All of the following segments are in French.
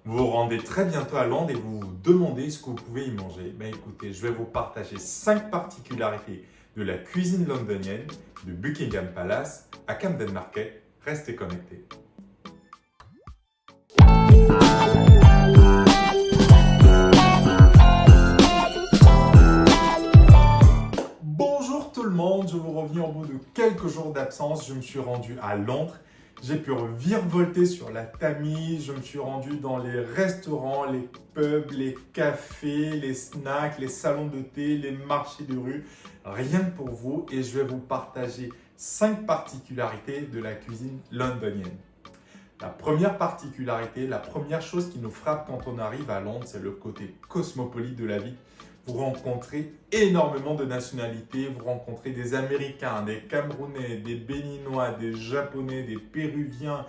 Vous vous rendez très bientôt à Londres et vous vous demandez ce que vous pouvez y manger. Ben écoutez, je vais vous partager 5 particularités de la cuisine londonienne de Buckingham Palace à Camden Market. Restez connectés. Bonjour tout le monde, je vous reviens au bout de quelques jours d'absence. Je me suis rendu à Londres. J'ai pu virevolter sur la Tamise, je me suis rendu dans les restaurants, les pubs, les cafés, les snacks, les salons de thé, les marchés de rue, rien que pour vous, et je vais vous partager 5 particularités de la cuisine londonienne. La première particularité, la première chose qui nous frappe quand on arrive à Londres, c'est le côté cosmopolite de la vie. Vous rencontrez énormément de nationalités, vous rencontrez des Américains, des Camerounais, des Béninois, des Japonais, des Péruviens,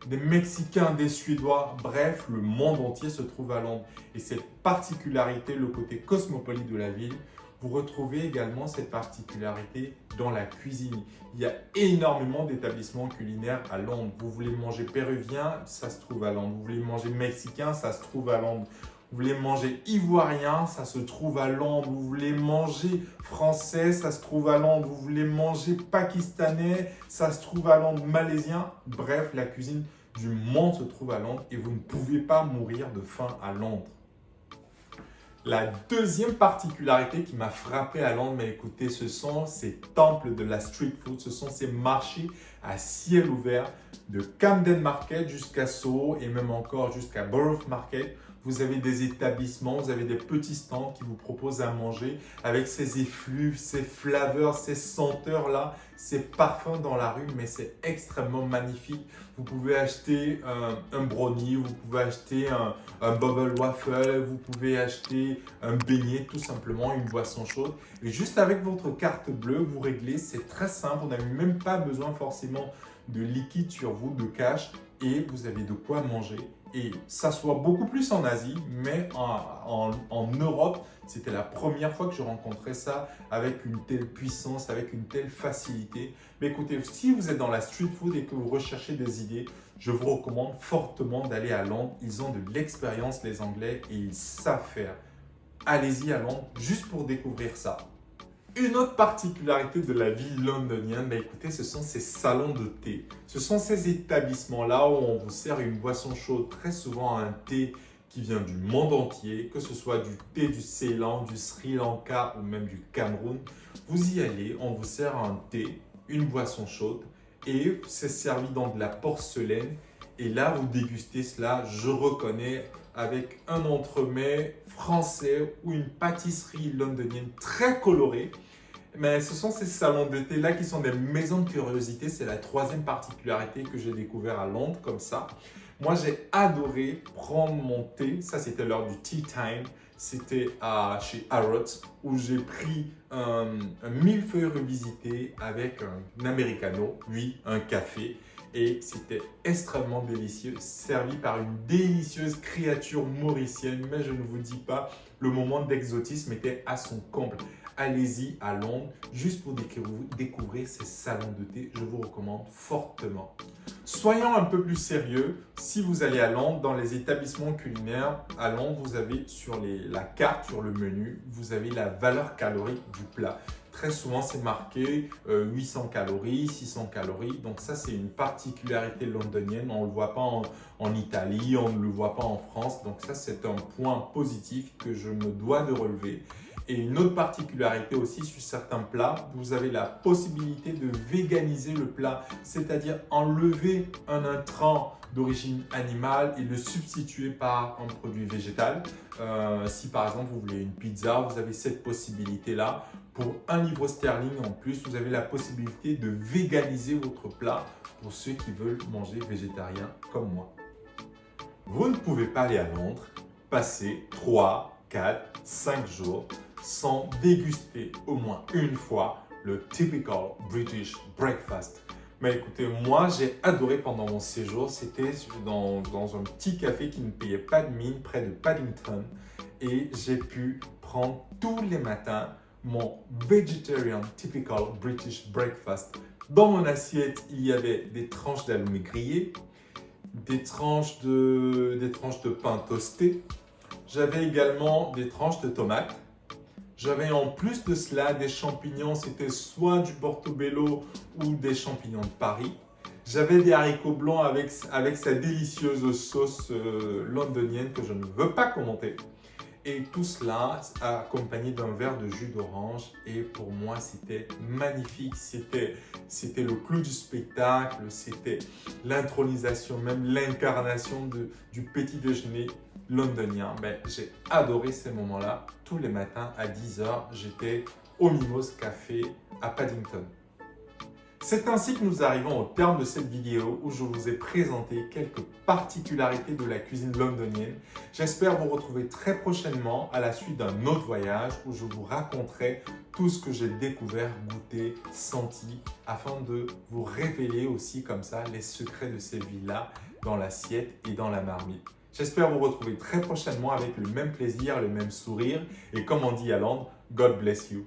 des Mexicains, des Suédois. Bref, le monde entier se trouve à Londres. Et cette particularité, le côté cosmopolite de la ville, vous retrouvez également cette particularité dans la cuisine. Il y a énormément d'établissements culinaires à Londres. Vous voulez manger péruvien, ça se trouve à Londres. Vous voulez manger mexicain, ça se trouve à Londres. Vous voulez manger ivoirien, ça se trouve à Londres. Vous voulez manger français, ça se trouve à Londres. Vous voulez manger pakistanais, ça se trouve à Londres. Malaisien, bref, la cuisine du monde se trouve à Londres et vous ne pouvez pas mourir de faim à Londres. La deuxième particularité qui m'a frappé à Londres, mais écoutez, ce sont ces temples de la street food, ce sont ces marchés à ciel ouvert de Camden Market jusqu'à Soho et même encore jusqu'à Borough Market. Vous avez des établissements, vous avez des petits stands qui vous proposent à manger avec ces effluves, ces flavors, ces senteurs-là, ces parfums dans la rue, mais c'est extrêmement magnifique. Vous pouvez acheter un brownie, vous pouvez acheter un bubble waffle, vous pouvez acheter un beignet, tout simplement, une boisson chaude. Et juste avec votre carte bleue, vous réglez, c'est très simple, vous n'avez même pas besoin forcément de liquide sur vous, de cash, et vous avez de quoi manger. Et ça soit beaucoup plus en Asie, mais en Europe, c'était la première fois que je rencontrais ça avec une telle puissance, avec une telle facilité. Mais écoutez, si vous êtes dans la street food et que vous recherchez des idées, je vous recommande fortement d'aller à Londres. Ils ont de l'expérience, les Anglais, et ils savent faire. Allez-y à Londres juste pour découvrir ça. Une autre particularité de la ville londonienne, écoutez, ce sont ces salons de thé. Ce sont ces établissements-là où on vous sert une boisson chaude, très souvent un thé qui vient du monde entier, que ce soit du thé du Ceylan, du Sri Lanka ou même du Cameroun. Vous y allez, on vous sert un thé, une boisson chaude et c'est servi dans de la porcelaine. Et là, vous dégustez cela, je reconnais, avec un entremets français ou une pâtisserie londonienne très colorée. Mais ce sont ces salons de thé là qui sont des maisons de curiosité. C'est la troisième particularité que j'ai découvert à Londres comme ça. Moi, j'ai adoré prendre mon thé. Ça, c'était lors du tea time. C'était chez Harrods où j'ai pris un millefeuille revisité avec un americano, oui, un café. Et c'était extrêmement délicieux, servi par une délicieuse créature mauricienne. Mais je ne vous dis pas, le moment d'exotisme était à son comble. Allez-y à Londres, juste pour découvrir ces salons de thé, je vous recommande fortement. Soyons un peu plus sérieux, si vous allez à Londres, dans les établissements culinaires, à Londres, vous avez sur la carte, sur le menu, vous avez la valeur calorique du plat. Très souvent, c'est marqué 800 calories, 600 calories. Donc ça, c'est une particularité londonienne. On ne le voit pas en Italie, on ne le voit pas en France. Donc ça, c'est un point positif que je me dois de relever. Et une autre particularité aussi sur certains plats, vous avez la possibilité de véganiser le plat, c'est-à-dire enlever un intrant d'origine animale et le substituer par un produit végétal. Si par exemple vous voulez une pizza, vous avez cette possibilité-là. Pour 1 livre sterling en plus, vous avez la possibilité de véganiser votre plat pour ceux qui veulent manger végétarien comme moi. Vous ne pouvez pas aller à Londres, passer 3, 4, 5 jours sans déguster au moins une fois le typical British breakfast. Mais écoutez, moi j'ai adoré pendant mon séjour, c'était dans un petit café qui ne payait pas de mine près de Paddington et j'ai pu prendre tous les matins mon vegetarian typical British breakfast. Dans mon assiette, il y avait des tranches d'halloumi grillées, des tranches de pain toasté. J'avais également des tranches de tomates. J'avais en plus de cela des champignons, c'était soit du portobello ou des champignons de Paris. J'avais des haricots blancs avec sa délicieuse sauce londonienne que je ne veux pas commenter. Et tout cela accompagné d'un verre de jus d'orange. Et pour moi, c'était magnifique. C'était le clou du spectacle. C'était l'intronisation, même l'incarnation du petit déjeuner londonien. Ben, j'ai adoré ces moments-là. Tous les matins à 10 h, j'étais au Mimos Café à Paddington. C'est ainsi que nous arrivons au terme de cette vidéo où je vous ai présenté quelques particularités de la cuisine londonienne. J'espère vous retrouver très prochainement à la suite d'un autre voyage où je vous raconterai tout ce que j'ai découvert, goûté, senti afin de vous révéler aussi comme ça les secrets de ces villas dans l'assiette et dans la marmite. J'espère vous retrouver très prochainement avec le même plaisir, le même sourire et comme on dit à Londres, God bless you.